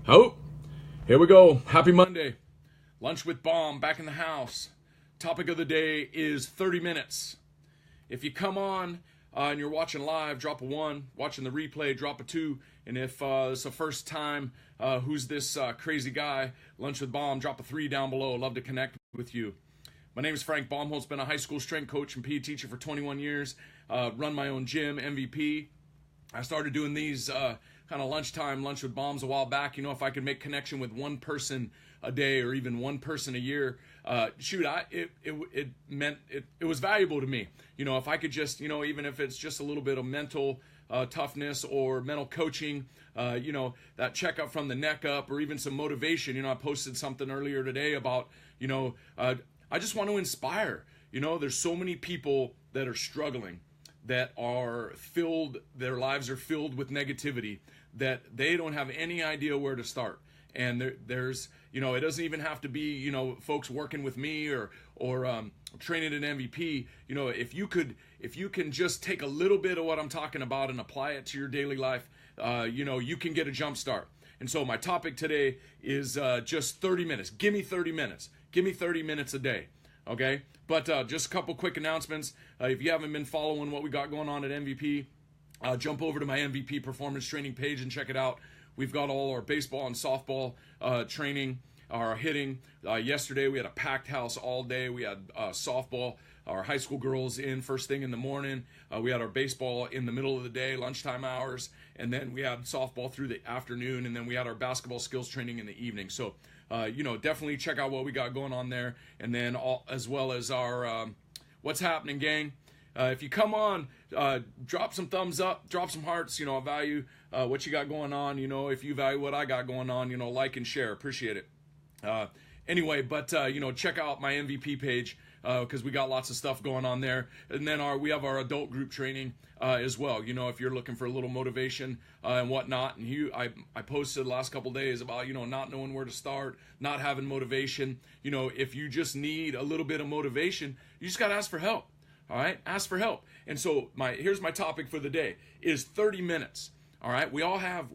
Oh, here we go. Happy Monday. Lunch with Baum back in the house. Topic of the day is 30 minutes. If you come on and you're watching live, drop a 1. Watching the replay, drop a 2. And if it's the first time, who's this crazy guy? Lunch with Baum, drop a 3 down below. Love to connect with you. My name is Frank Baumholtz. Been a high school strength coach and PE teacher for 21 years. Run my own gym, MVP. I started doing these kind of lunchtime lunch with bombs a while back. You know, if I could make connection with one person a day or even one person a year, it meant it was valuable to me. You know, if I could just, you know, even if it's just a little bit of mental toughness or mental coaching, you know, that checkup from the neck up, or even some motivation. You know, I posted something earlier today about, you know, I just want to inspire. You know, there's so many people that are struggling, that are filled, their lives are filled with negativity, that they don't have any idea where to start. And there's, you know, it doesn't even have to be, you know, folks working with me or training an MVP. You know, if you can just take a little bit of what I'm talking about and apply it to your daily life, you know, you can get a jump start. And so my topic today is just 30 minutes. Give me 30 minutes. Give me 30 minutes a day. Okay, but just a couple quick announcements. If you haven't been following what we got going on at MVP, jump over to my MVP performance training page and check it out. We've got all our baseball and softball training, our hitting. Yesterday we had a packed house all day. We had softball, our high school girls in first thing in the morning. We had our baseball in the middle of the day, lunchtime hours, and then we had softball through the afternoon, and then we had our basketball skills training in the evening. So you know, definitely check out what we got going on there, and then as well as our what's happening, gang. If you come on, drop some thumbs up, drop some hearts. You know, I value what you got going on. You know, if you value what I got going on, you know, like and share. Appreciate it. Anyway, but you know, check out my MVP page because we got lots of stuff going on there. And then we have our adult group training as well. You know, if you're looking for a little motivation and whatnot. And I posted the last couple days about, you know, not knowing where to start, not having motivation. You know, if you just need a little bit of motivation, you just got to ask for help. All right, ask for help. And so here's my topic for the day is 30 minutes. All right, we all have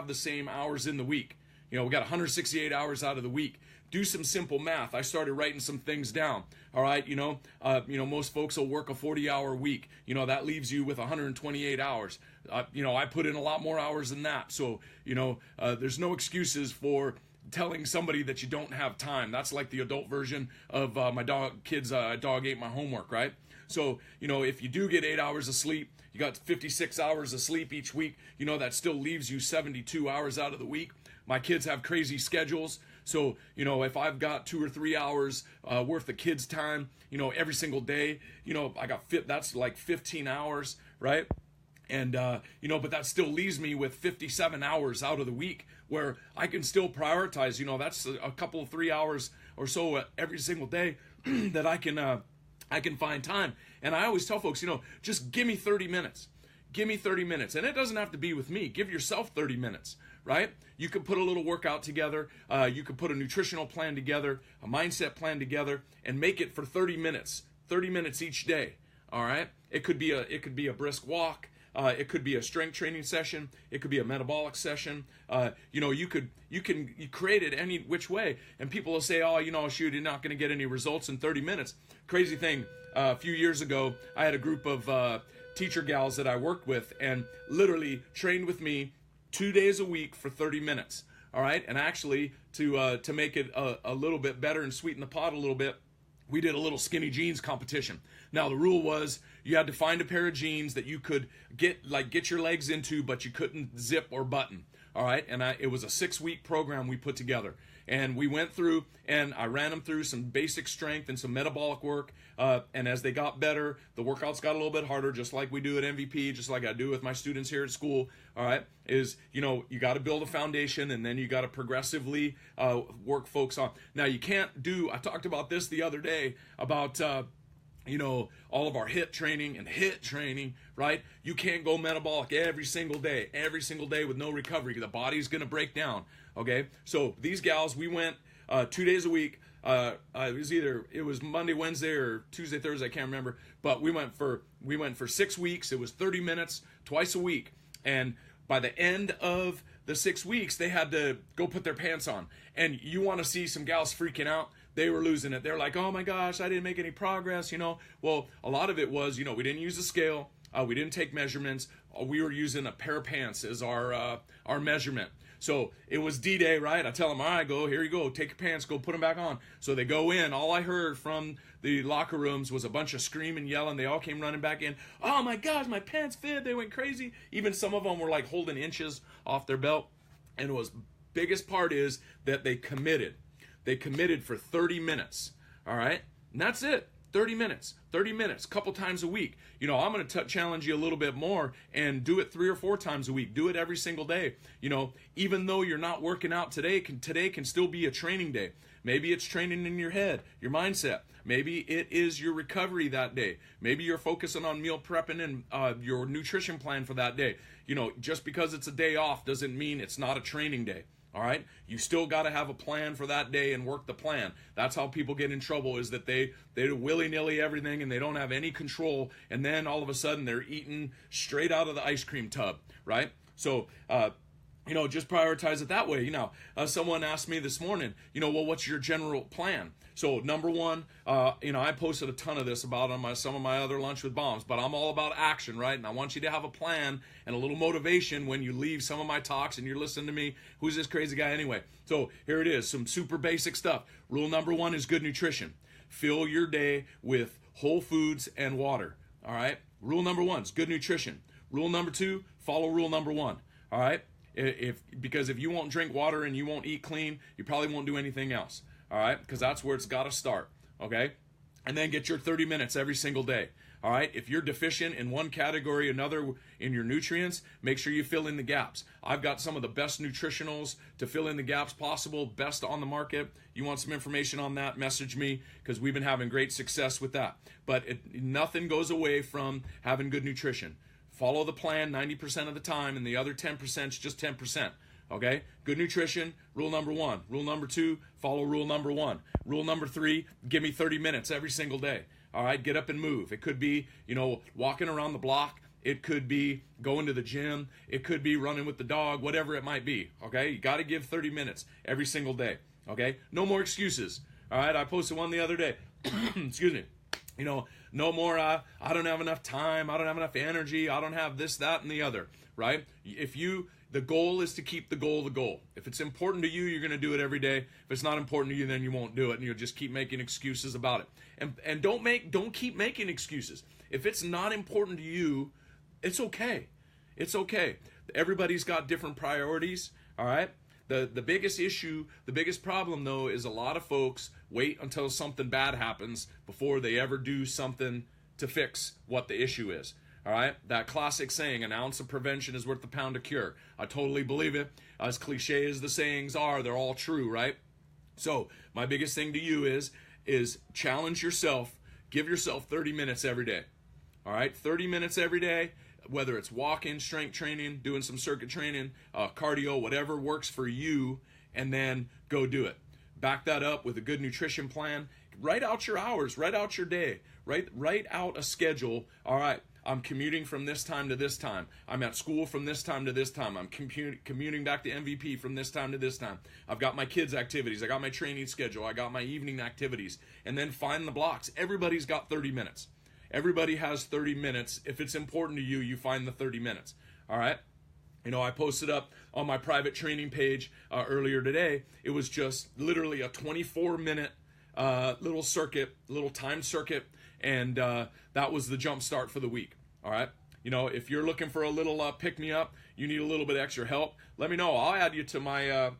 the same hours in the week. You know, we got 168 hours out of the week. Do some simple math. I started writing some things down. All right, you know, most folks will work a 40-hour week. You know, that leaves you with 128 hours. You know, I put in a lot more hours than that. So, you know, there's no excuses for telling somebody that you don't have time. That's like the adult version of my dog ate my homework, right? So, you know, if you do get 8 hours of sleep, you got 56 hours of sleep each week, you know, that still leaves you 72 hours out of the week. My kids have crazy schedules. So, you know, if I've got 2 or 3 hours worth of kids' time, you know, every single day, you know, that's like 15 hours, right? And, you know, but that still leaves me with 57 hours out of the week where I can still prioritize. You know, that's a couple of 3 hours or so every single day that I can find time. And I always tell folks, you know, just give me 30 minutes. Give me 30 minutes. And it doesn't have to be with me. Give yourself 30 minutes, right? You could put a little workout together. You could put a nutritional plan together, a mindset plan together, and make it for 30 minutes. 30 minutes each day, all right? It could be a brisk walk. It could be a strength training session. It could be a metabolic session. You know, you create it any which way, and people will say, "Oh, you know, shoot, you're not going to get any results in 30 minutes." Crazy thing. A few years ago, I had a group of teacher gals that I worked with, and literally trained with me 2 days a week for 30 minutes. All right, and actually to make it a little bit better and sweeten the pot a little bit, we did a little skinny jeans competition. Now, the rule was you had to find a pair of jeans that you could get your legs into, but you couldn't zip or button. All right, and it was a 6-week program we put together. And we went through, and I ran them through some basic strength and some metabolic work. And as they got better, the workouts got a little bit harder, just like we do at MVP, just like I do with my students here at school. All right, you know, you got to build a foundation, and then you got to progressively work folks on. Now, you can't I talked about this the other day about, you know, all of our HIIT training, right? You can't go metabolic every single day with no recovery. The body's going to break down, okay? So these gals, we went 2 days a week. It was Monday, Wednesday, or Tuesday, Thursday, I can't remember. But we went for 6 weeks. It was 30 minutes twice a week. And by the end of the 6 weeks, they had to go put their pants on. And you want to see some gals freaking out? They were losing it. They're like, oh my gosh, I didn't make any progress, Well, a lot of it was, we didn't use a scale. We didn't take measurements. We were using a pair of pants as our measurement. So it was D-Day, right? I tell them, all right, here you go. Take your pants, go put them back on. So they go in. All I heard from the locker rooms was a bunch of screaming, yelling. They all came running back in. Oh my gosh, my pants fit. They went crazy. Even some of them were like holding inches off their belt. And it was, biggest part is that they committed. They committed for 30 minutes, all right? And that's it. 30 minutes, a couple times a week. I'm going to challenge you a little bit more and do it 3 or 4 times a week. Do it every single day. Even though you're not working out today can still be a training day. Maybe it's training in your head, your mindset. Maybe it is your recovery that day. Maybe you're focusing on meal prepping and your nutrition plan for that day. Just because it's a day off doesn't mean it's not a training day. All right, you still got to have a plan for that day and work the plan. That's how people get in trouble, is that they do willy-nilly everything and they don't have any control, and then all of a sudden they're eating straight out of the ice cream tub, right? So just prioritize it that way. Someone asked me this morning, well, what's your general plan? So number one, I posted a ton of this about on some of my other Lunch with Bombs, but I'm all about action, right? And I want you to have a plan and a little motivation when you leave some of my talks and you're listening to me. Who's this crazy guy anyway? So here it is, some super basic stuff. Rule number one is good nutrition. Fill your day with whole foods and water, all right? Rule number one is good nutrition. Rule number two, follow rule number one, all right? Because if you won't drink water and you won't eat clean, you probably won't do anything else. All right, because that's where it's got to start, okay? And then get your 30 minutes every single day, all right? If you're deficient in one category, another in your nutrients, make sure you fill in the gaps. I've got some of the best nutritionals to fill in the gaps possible, best on the market. You want some information on that, message me, because we've been having great success with that. But nothing goes away from having good nutrition. Follow the plan 90% of the time, and the other 10% is just 10%. Okay, good nutrition, rule number one. Rule number two, follow rule number one. Rule number three, give me 30 minutes every single day. All right, get up and move. It could be, walking around the block. It could be going to the gym. It could be running with the dog, whatever it might be. Okay, you got to give 30 minutes every single day. Okay, no more excuses. All right, I posted one the other day. Excuse me. No more, I don't have enough time. I don't have enough energy. I don't have this, that, and the other. Right? The goal is to keep the goal the goal. If it's important to you, you're going to do it every day. If it's not important to you, then you won't do it, and you'll just keep making excuses about it. And don't keep making excuses. If it's not important to you, it's okay. It's okay. Everybody's got different priorities, all right? The biggest issue, the biggest problem, though, is a lot of folks wait until something bad happens before they ever do something to fix what the issue is. All right, that classic saying, an ounce of prevention is worth a pound of cure. I totally believe it. As cliche as the sayings are, they're all true, right? So my biggest thing to you is challenge yourself. Give yourself 30 minutes every day. All right, 30 minutes every day, whether it's walking, strength training, doing some circuit training, cardio, whatever works for you, and then go do it. Back that up with a good nutrition plan. Write out your hours. Write out your day. Write out a schedule. All right. I'm commuting from this time to this time. I'm at school from this time to this time. I'm commuting back to MVP from this time to this time. I've got my kids' activities. I got my training schedule. I got my evening activities. And then find the blocks. Everybody's got 30 minutes. Everybody has 30 minutes. If it's important to you, you find the 30 minutes. All right? I posted up on my private training page earlier today. It was just literally a 24-minute little circuit, little time circuit, and that was the jump start for the week. All right, if you're looking for a little pick-me-up, you need a little bit extra help, let me know. I'll add you to my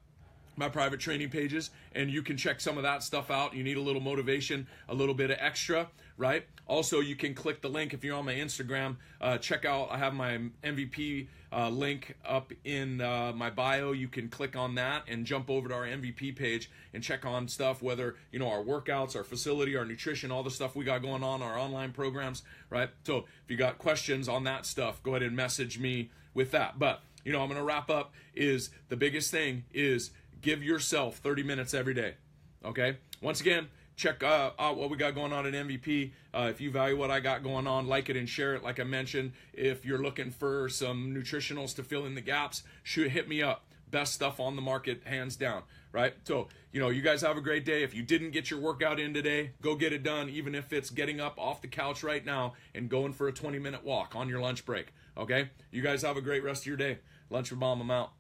my private training pages, and you can check some of that stuff out. You need a little motivation, a little bit of extra, right? Also, you can click the link if you're on my Instagram. Check out, I have my MVP link up in my bio. You can click on that and jump over to our MVP page and check on stuff, whether, our workouts, our facility, our nutrition, all the stuff we got going on, our online programs, right? So if you got questions on that stuff, go ahead and message me with that. But, I'm going to wrap up is the biggest thing is give yourself 30 minutes every day, okay? Once again, check out what we got going on at MVP. If you value what I got going on, like it and share it like I mentioned. If you're looking for some nutritionals to fill in the gaps, hit me up. Best stuff on the market, hands down, right? So, you guys have a great day. If you didn't get your workout in today, go get it done, even if it's getting up off the couch right now and going for a 20-minute walk on your lunch break, okay? You guys have a great rest of your day. Lunch with Baum, I'm out.